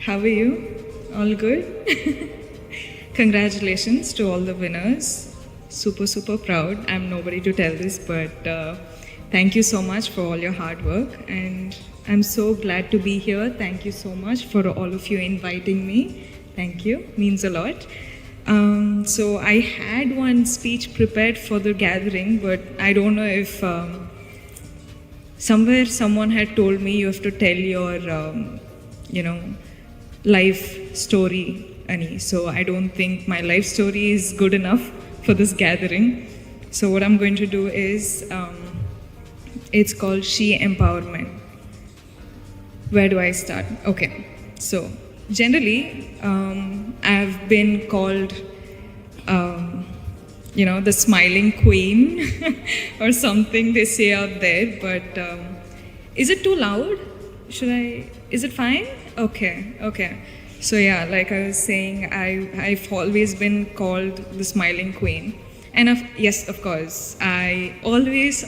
How are you? All good? Congratulations to all the winners. Super, super proud. I'm nobody to tell this, but thank you so much for all your hard work. And I'm so glad to be here. Thank you so much for all of you inviting me. Thank you. Means a lot. So I had one speech prepared for the gathering, but I don't know if somewhere someone had told me you have to tell your, life story, Ani. So I don't think my life story is good enough for this gathering. So what I'm going to do is, it's called She Empowerment. Where do I start? Okay, so generally, I've been called, the smiling queen or something they say out there, but is it too loud? Is it fine? Okay. So yeah, like I was saying, I've always been called the smiling queen. And yes, of course, I always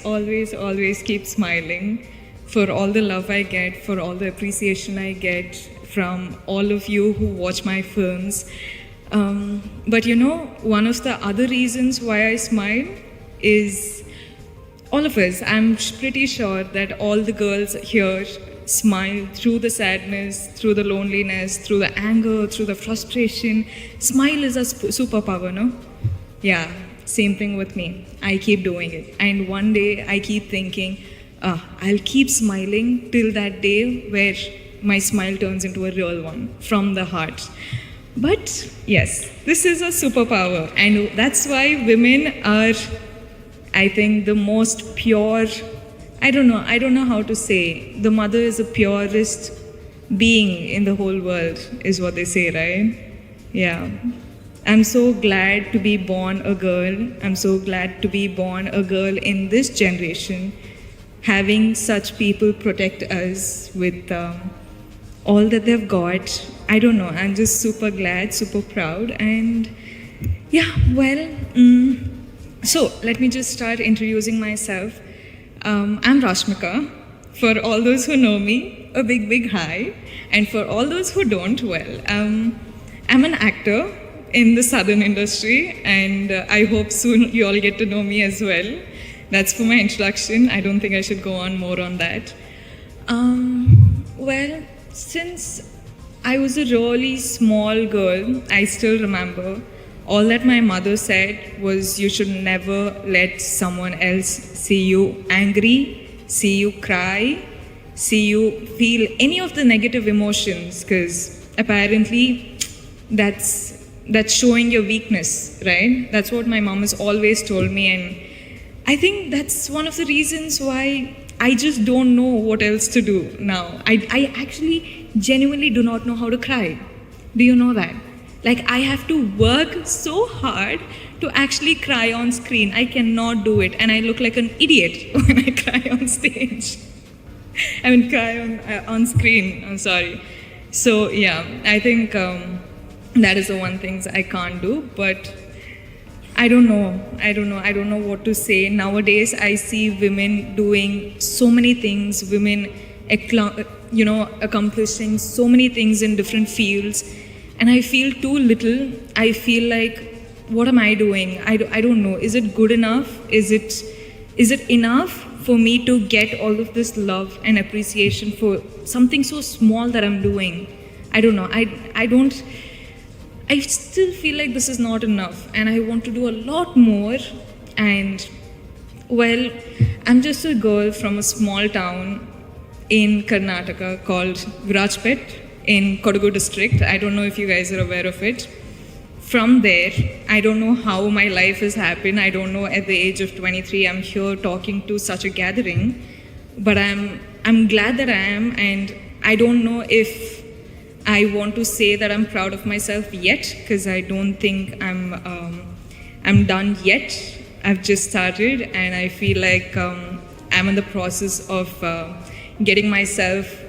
keep smiling for all the love I get, for all the appreciation I get from all of you who watch my films. But one of the other reasons why I smile is all of us. I'm pretty sure that all the girls here smile through the sadness, through the loneliness, through the anger, through the frustration. Smile is a superpower, no? Yeah, same thing with me. I keep doing it. And one day I keep thinking, I'll keep smiling till that day where my smile turns into a real one from the heart. But yes, this is a superpower. And that's why women are, I think, the most pure. I don't know how to say. The mother is the purest being in the whole world, is what they say, right? Yeah. I'm so glad to be born a girl. I'm so glad to be born a girl in this generation, having such people protect us with all that they've got. I don't know. I'm just super glad, super proud. And yeah, well, so let me just start introducing myself. I'm Rashmika. For all those who know me, a big hi. And for all those who don't, well, I'm an actor in the southern industry, and I hope soon you all get to know me as well. That's for my introduction. I don't think I should go on more on that. Well, since I was a really small girl, I still remember all that my mother said was you should never let someone else see you angry, see you cry, see you feel any of the negative emotions, because apparently that's showing your weakness, right? That's what my mom has always told me, and I think that's one of the reasons why I just don't know what else to do now. I actually genuinely do not know how to cry. Do you know that? Like, I have to work so hard to actually cry on screen. I cannot do it, and I look like an idiot when I cry on stage. Cry on screen, I'm sorry. So yeah, I think that is the one thing I can't do, but I don't know what to say. Nowadays, I see women doing so many things, women accomplishing so many things in different fields, and I feel too little. I feel like, what am I doing? I don't know. Is it good enough? Is it enough for me to get all of this love and appreciation for something so small that I'm doing? I don't know. I still feel like this is not enough, and I want to do a lot more. And well, I'm just a girl from a small town in Karnataka called Virajpet in Kodagu district. I don't know if you guys are aware of it. From there, I don't know how my life has happened. I don't know, at the age of 23, I'm here talking to such a gathering, but I'm glad that I am, and I don't know if I want to say that I'm proud of myself yet, because I don't think I'm done yet. I've just started, and I feel like I'm in the process of getting myself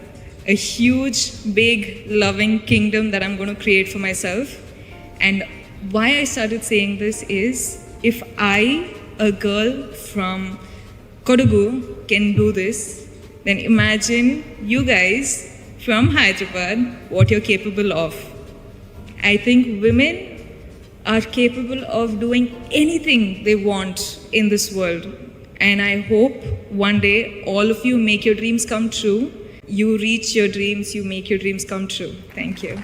a huge, big, loving kingdom that I'm going to create for myself. And why I started saying this is, if I, a girl from Kodagu, can do this, then imagine you guys from Hyderabad what you're capable of. I think women are capable of doing anything they want in this world. And I hope one day all of you make your dreams come true. You reach your dreams, you make your dreams come true. Thank you.